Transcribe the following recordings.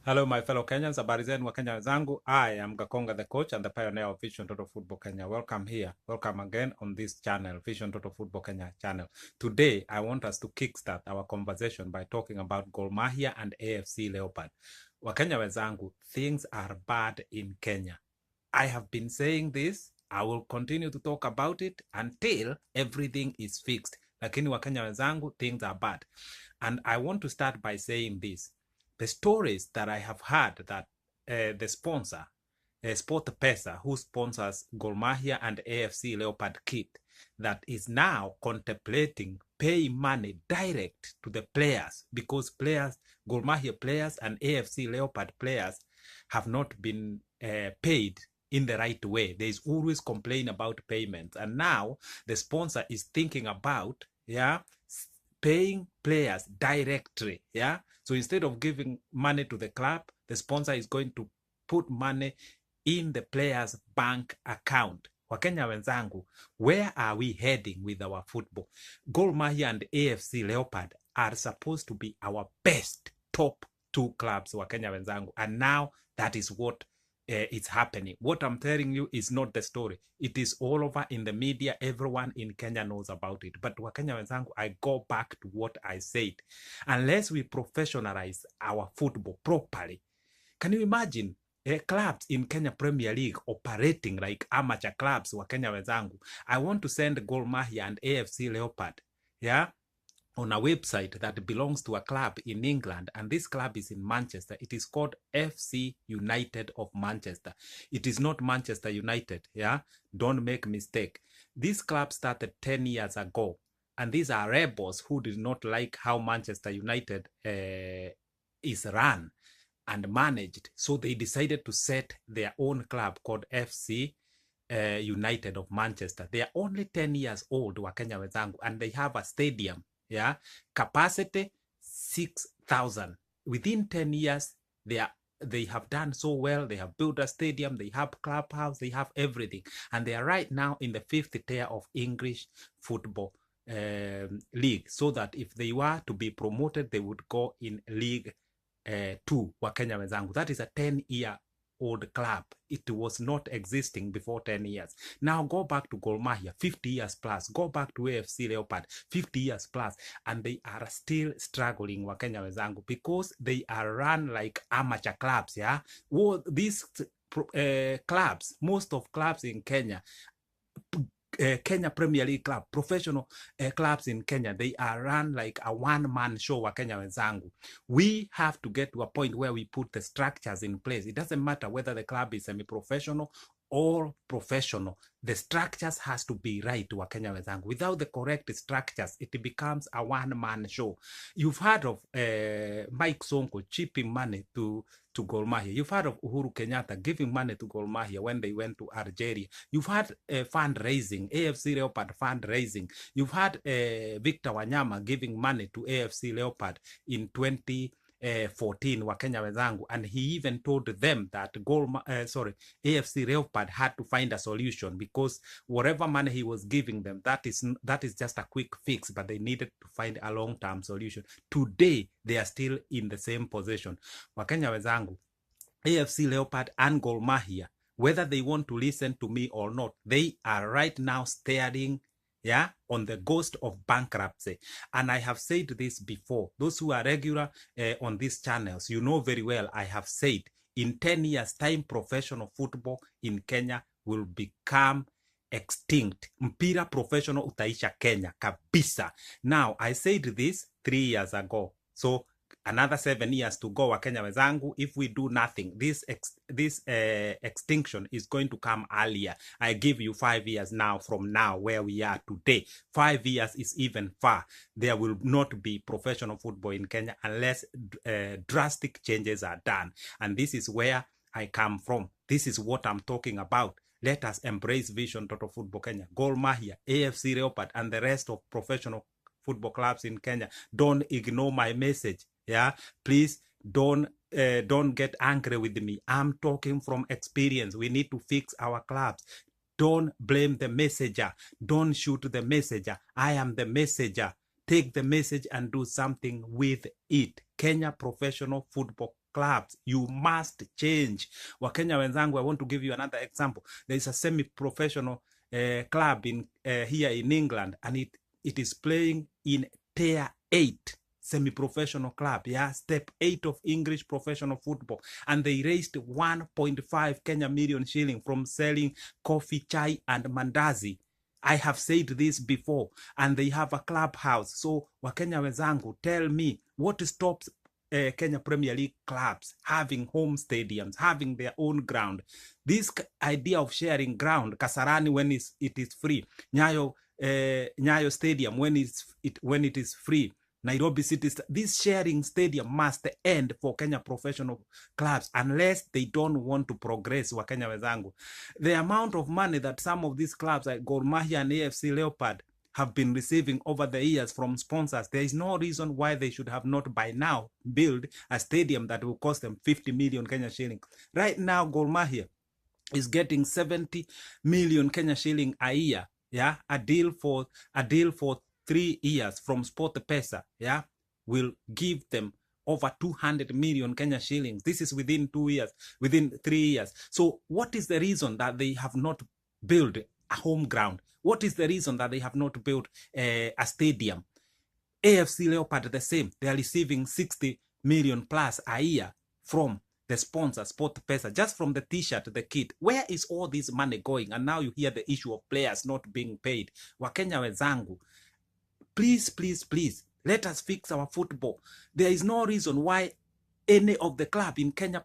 Hello, my fellow Kenyans. Habari zenu wa Kenya wenzangu. I am Gakonga, the coach and the pioneer of Vision Total Football Kenya. Welcome here. Welcome again on this channel, Vision Total Football Kenya channel. Today, I want us to kickstart our conversation by talking about Gor Mahia and AFC Leopard. Wakenya wenzangu, things are bad in Kenya. I have been saying this. I will continue to talk about it until everything is fixed. Lakini Wakenya wenzangu, things are bad. And I want to start by saying this. The stories that I have heard that the sponsor, SportPesa, who sponsors Gor Mahia and AFC Leopard kit, that is now contemplating paying money direct to the players because players, Gor Mahia players and AFC Leopard players have not been paid in the right way. There is always complaint about payments. And now the sponsor is thinking about, paying players directly, So instead of giving money to the club, the sponsor is going to put money in the player's bank account. Wakenya wenzangu, where are we heading with our football? Gor Mahia and AFC Leopard are supposed to be our best top two clubs, Wakenya wenzangu. And now that is what it's happening. What I'm telling you is not the story. It is all over in the media. Everyone in Kenya knows about it. But Wakenya wenzangu, I go back to what I said. Unless we professionalize our football properly, can you imagine clubs in Kenya Premier League operating like amateur clubs, Wakenya wenzangu? I want to send Gor Mahia and AFC Leopard, on a website that belongs to a club in England, and this club is in Manchester. It is called FC United of Manchester. It is not Manchester United, Don't make mistake. This club started 10 years ago, and these are rebels who did not like how Manchester United is run and managed. So they decided to set their own club called FC United of Manchester. They are only 10 years old, Wakenya wenzangu, and they have a stadium, capacity 6,000. Within 10 years, they have done so well. They have built a stadium, they have clubhouse, they have everything, and they are right now in the 5th tier of English football league, so that if they were to be promoted, they would go in League 2, Wakenya wenzangu. That is a 10-year-old club. It was not existing before 10 years. Now go back to Gor Mahia, 50 years plus. Go back to AFC Leopard, 50 years plus. And they are still struggling, Wakenya wenzangu, because they are run like amateur clubs, Well, these clubs, most of clubs in Kenya, Kenya Premier League club, professional clubs in Kenya, they are run like a one-man show, Wakenya wenzangu. We have to get to a point where we put the structures in place. It doesn't matter whether the club is semi-professional or professional. The structures has to be right, Wakenya wenzangu. Without the correct structures, it becomes a one-man show. You've heard of Mike Sonko chipping money to Gor Mahia. You've heard of Uhuru Kenyatta giving money to Gor Mahia when they went to Algeria. You've had fundraising, AFC Leopard fundraising. You've had Victor Wanyama giving money to AFC Leopard in 2014, Wakenya wenzangu, and he even told them that AFC Leopard had to find a solution because whatever money he was giving them, that is just a quick fix, but they needed to find a long-term solution. Today, they are still in the same position. Wakenya wenzangu, AFC Leopard and Gor Mahia, whether they want to listen to me or not, they are right now staring on the ghost of bankruptcy. And I have said this before. Those who are regular on these channels, you know very well, I have said in 10 years time, professional football in Kenya will become extinct. Mpira professional utaisha Kenya kabisa. Now, I said this 3 years ago. So another 7 years to go, Wakenya wenzangu. If we do nothing, this extinction is going to come earlier. I give you 5 years now from now where we are today. 5 years is even far. There will not be professional football in Kenya unless drastic changes are done. And this is where I come from. This is what I'm talking about. Let us embrace Vision Total Football Kenya. Gor Mahia, AFC Leopard, and the rest of professional football clubs in Kenya. Don't ignore my message. Please don't get angry with me. I'm talking from experience. We need to fix our clubs. Don't blame the messenger. Don't shoot the messenger. I am the messenger. Take the message and do something with it. Kenya Professional Football clubs. You must change. Wakenya wenzangu, I want to give you another example. There is a semi-professional club in here in England, and it is playing in tier 8 semi-professional club, yeah, step 8 of English professional football, and they raised 1.5 Kenya million shilling from selling coffee, chai, and mandazi. I have said this before, and they have a clubhouse. So Wakenya wenzangu, tell me what stops Kenya Premier League clubs having home stadiums, having their own ground. This idea of sharing ground, Kasarani when it is free, Nyayo Stadium when it is free, Nairobi City, this sharing stadium must end for Kenya professional clubs unless they don't want to progress. Wakenya wenzangu, the amount of money that some of these clubs like Gor Mahia and AFC Leopard have been receiving over the years from sponsors, there is no reason why they should have not by now built a stadium that will cost them 50 million Kenya shilling. Right now, Gor Mahia is getting 70 million Kenya shilling a year. Yeah, a deal for 3 years from Sport Pesa, yeah, will give them over 200 million Kenya shillings. This is within 2 years, within 3 years. So what is the reason that they have not built a home ground? What is the reason that they have not built a stadium? AFC Leopard, the same. They are receiving 60 million plus a year from the sponsor, Sport Pesa, just from the t-shirt, the kit. Where is all this money going? And now you hear the issue of players not being paid. Wakenya wenzangu, please, please, please, let us fix our football. There is no reason why any of the club in Kenya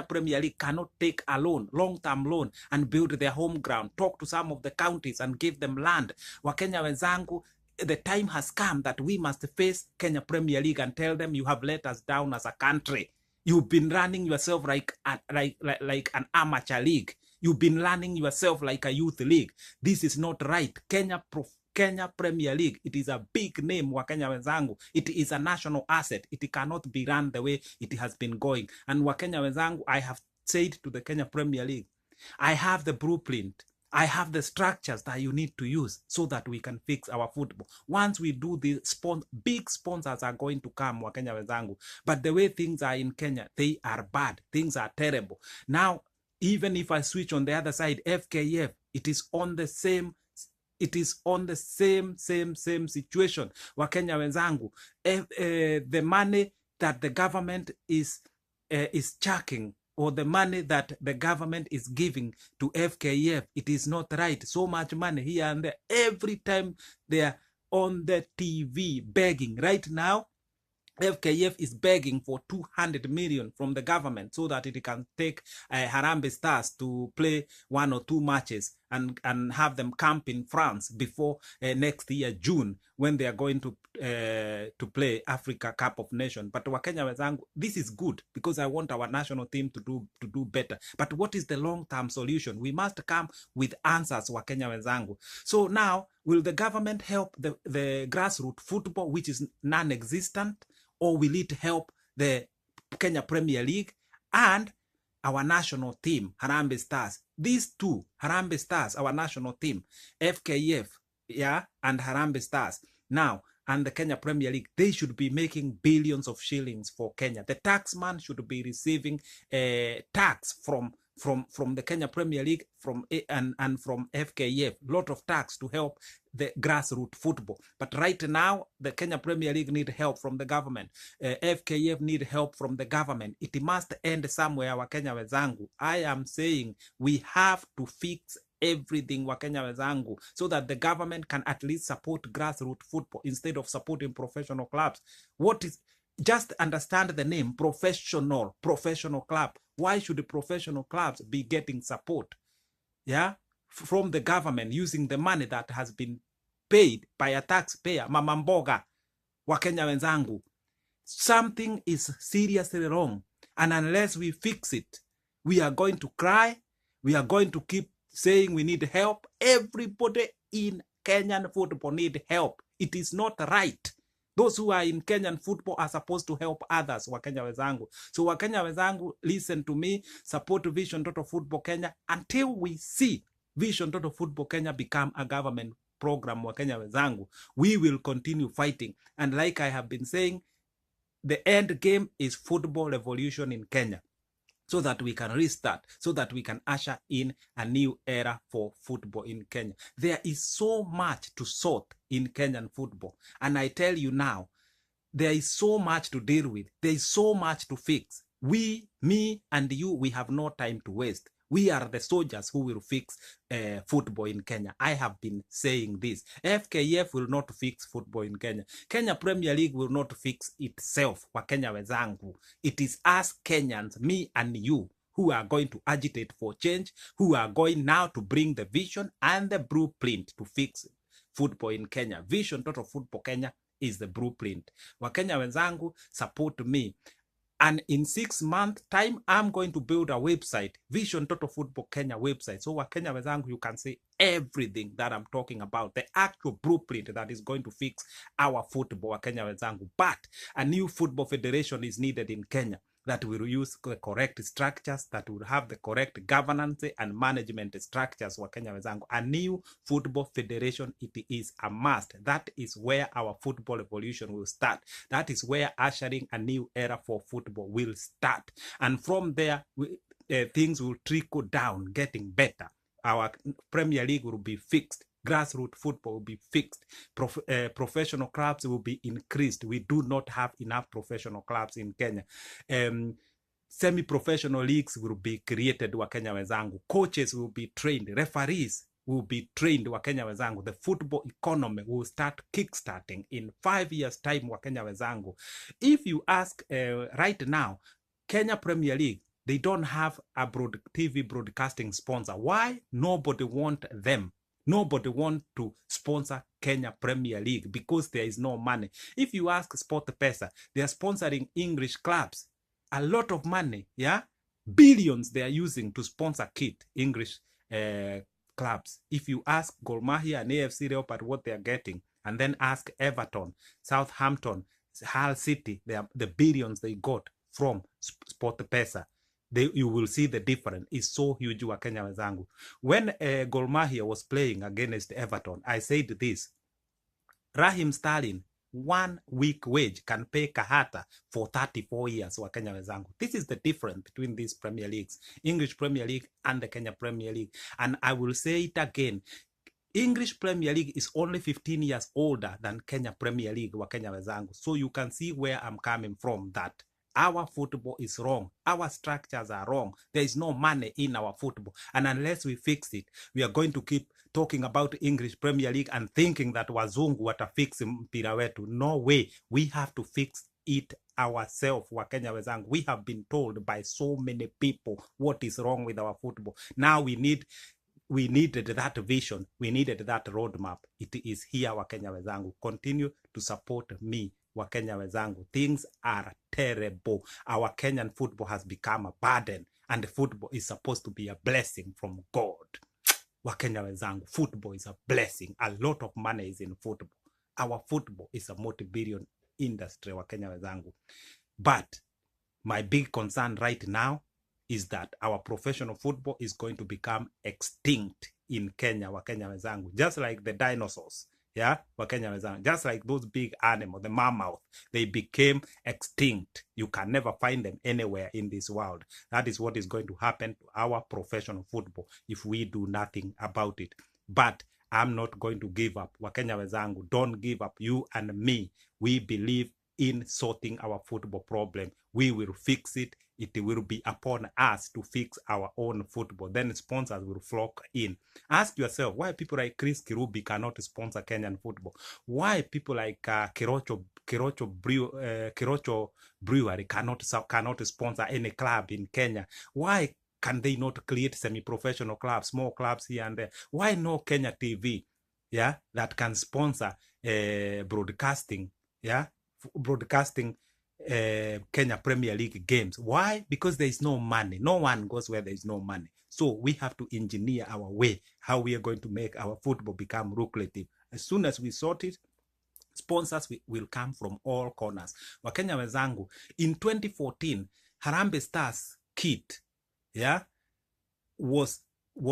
Premier League cannot take a loan, long-term loan, and build their home ground. Talk to some of the counties and give them land. Wakenya wenzangu, the time has come that we must face Kenya Premier League and tell them you have let us down as a country. You've been running yourself like an amateur league. You've been running yourself like a youth league. This is not right. Kenya Premier League, it is a big name, Wakenya wenzangu. It is a national asset. It cannot be run the way it has been going. And Wakenya wenzangu, I have said to the Kenya Premier League, I have the blueprint. I have the structures that you need to use so that we can fix our football. Once we do this, big sponsors are going to come, Wakenya wenzangu. But the way things are in Kenya, they are bad. Things are terrible. Now, even if I switch on the other side, FKF, it is on the same same situation. Wakenya wenzangu, the money that the government is chucking, or the money that the government is giving to FKF, it is not right. So much money here and there. Every time they are on the TV begging. Right now, FKF is begging for 200 million from the government so that it can take Harambee Stars to play 1 or 2 matches and have them camp in France before next year, June, when they are going to play Africa Cup of Nations. But Wakenya wenzangu, this is good because I want our national team to do better. But what is the long-term solution? We must come with answers, Wakenya wenzangu. So now, will the government help the grassroots football, which is non-existent? Or will it help the Kenya Premier League and our national team, Harambee Stars? These two, Harambee Stars, our national team, FKF, yeah, and Harambee Stars, now, and the Kenya Premier League, they should be making billions of shillings for Kenya. The taxman should be receiving tax from the Kenya Premier League and from FKF, lot of tax to help the grassroots football. But right now, the Kenya Premier League need help from the government. FKF need help from the government. It must end somewhere, Wakenya wenzangu. I am saying we have to fix everything, Wakenya wenzangu, so that the government can at least support grassroots football instead of supporting professional clubs. Just understand the name, professional club. Why should the professional clubs be getting support? Yeah, from the government using the money that has been paid by a taxpayer, Mama Mboga. Wakenya wenzangu, something is seriously wrong, and unless we fix it, we are going to cry. We are going to keep saying we need help. Everybody in Kenyan football need help. It is not right. Those who are in Kenyan football are supposed to help others, Wakenya wenzangu. So Wakenya wenzangu, listen to me, support Vision Total Football Kenya until we see Vision Total Football Kenya become a government program, Wakenya wenzangu. We will continue fighting. And like I have been saying, the end game is football revolution in Kenya, so that we can restart, so that we can usher in a new era for football in Kenya. There is so much to sort in Kenyan football. And I tell you now, there is so much to deal with. There is so much to fix. We, me and you, we have no time to waste. We are the soldiers who will fix football in Kenya. I have been saying this. FKF will not fix football in Kenya. Kenya Premier League will not fix itself. Wakenya wezangu. It is us Kenyans, me and you, who are going to agitate for change, who are going now to bring the vision and the blueprint to fix football in Kenya. Vision Total Football Kenya is the blueprint. Wakenya wenzangu, support me. And in 6 months time, I'm going to build a website, Vision Total Football Kenya website. So Wakenya wenzangu, you can see everything that I'm talking about, the actual blueprint that is going to fix our football, Wakenya wenzangu. But a new football federation is needed in Kenya that will use the correct structures, that will have the correct governance and management structures, Wakenya wenzangu. A new football federation, it is a must. That is where our football revolution will start. That is where ushering a new era for football will start. And from there, things will trickle down, getting better. Our Premier League will be fixed. Grassroots football will be fixed. Professional clubs will be increased. We do not have enough professional clubs in Kenya. Semi-professional leagues will be created, Wakenya wenzangu. Coaches will be trained. Referees will be trained, Wakenya wenzangu. The football economy will start kickstarting in 5 years' time, Wakenya wenzangu. If you ask right now, Kenya Premier League, they don't have a TV broadcasting sponsor. Why? Nobody want them. Nobody want to sponsor Kenya Premier League because there is no money. If you ask SportPesa, they are sponsoring English clubs. A lot of money, yeah? Billions they are using to sponsor English clubs. If you ask Gor Mahia and AFC Leopards what they are getting, and then ask Everton, Southampton, Hull City, the billions they got from SportPesa, you will see the difference. It's so huge, Wakenya wenzangu. When Gor Mahia was playing against Everton, I said this: Raheem Sterling, 1 week wage can pay Kahata for 34 years, Wakenya wenzangu. This is the difference between these Premier Leagues, English Premier League and the Kenya Premier League. And I will say it again, English Premier League is only 15 years older than Kenya Premier League, Wakenya wenzangu. So you can see where I'm coming from, that our football is wrong. Our structures are wrong. There is no money in our football. And unless we fix it, we are going to keep talking about English Premier League and thinking that wazungu watafix mpira wetu. No way. We have to fix it ourselves, Wakenya wenzangu. We have been told by so many people what is wrong with our football. Now we needed that vision. We needed that roadmap. It is here, Wakenya wenzangu. Continue to support me, Wakenya wenzangu. Things are terrible. Our Kenyan football has become a burden, and football is supposed to be a blessing from God. Wakenya wenzangu, football is a blessing. A lot of money is in football. Our football is a multi-billion industry, Wakenya wenzangu. But my big concern right now is that our professional football is going to become extinct in Kenya, Wakenya wenzangu. Just like the dinosaurs. Yeah, Wakenya wenzangu. Just like those big animals, the mammoth, they became extinct. You can never find them anywhere in this world. That is what is going to happen to our professional football if we do nothing about it. But I'm not going to give up. Wakenya wenzangu, don't give up. You and me, we believe in sorting our football problem. We will fix it. It will be upon us to fix our own football. Then sponsors will flock in. Ask yourself, why people like Chris Kirubi cannot sponsor Kenyan football? Why people like Kirocho Brewery cannot sponsor any club in Kenya? Why can they not create semi-professional clubs, small clubs here and there? Why no Kenya TV, yeah, that can sponsor broadcasting, yeah, broadcasting Kenya Premier League games? Why? Because there is no money. No one goes where there is no money. So we have to engineer our way, how we are going to make our football become lucrative. As soon as we sort it, sponsors will come from all corners. Wakenya wenzangu, in 2014, Harambee Stars kit, yeah, was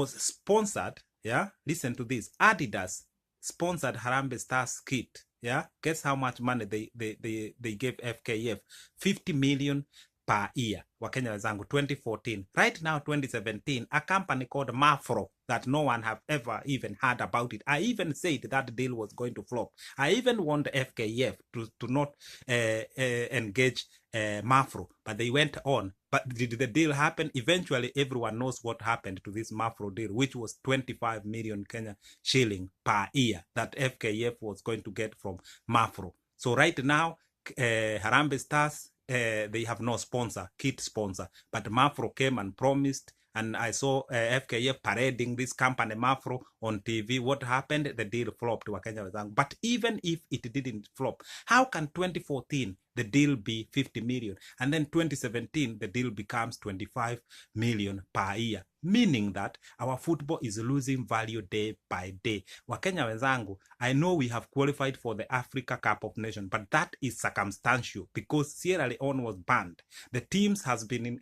sponsored, yeah, listen to this, Adidas sponsored Harambee Stars kit, Yeah, guess how much money they gave FKF? 50 million per year. Wakenya wenzangu, 2014. Right now, 2017, a company called Mafro that no one have ever even heard about it. I even said that deal was going to flop. I even warned FKF to not engage Mafro, but they went on. But did the deal happen? Eventually, everyone knows what happened to this Mafro deal, which was 25 million Kenya shilling per year that FKF was going to get from Mafro. So right now, Harambee Stars, they have no sponsor, kit sponsor, but Mafro came and promised, and I saw FKF parading this company Mafro on TV. What happened? The deal flopped, Wakenya wenzangu. But even if it didn't flop, how can 2014 the deal be 50 million and then 2017 the deal becomes 25 million per year, meaning that our football is losing value day by day? Wakenya wenzangu, I know we have qualified for the Africa Cup of Nations, but that is circumstantial because Sierra Leone was banned. The teams have been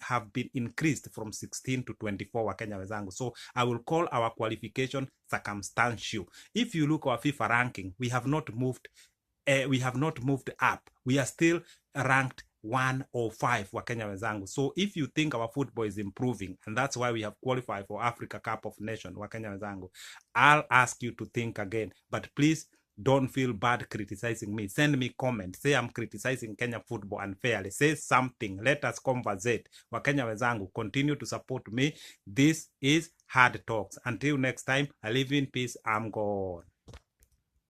increased from 16 to 24, Wakenya wenzangu. So I will call our qualification circumstantial. If you look at our FIFA ranking, we have not moved up. We are still ranked 105, Wakenya wenzangu. So if you think our football is improving and that's why we have qualified for Africa Cup of Nations, Wakenya wenzangu, I'll ask you to think again. But please don't feel bad criticizing me. Send me comments. Say I'm criticizing Kenya football unfairly. Say something. Let us conversate. Wakenya wenzangu, continue to support me. This is Hard Talks. Until next time, I live in peace. I'm gone.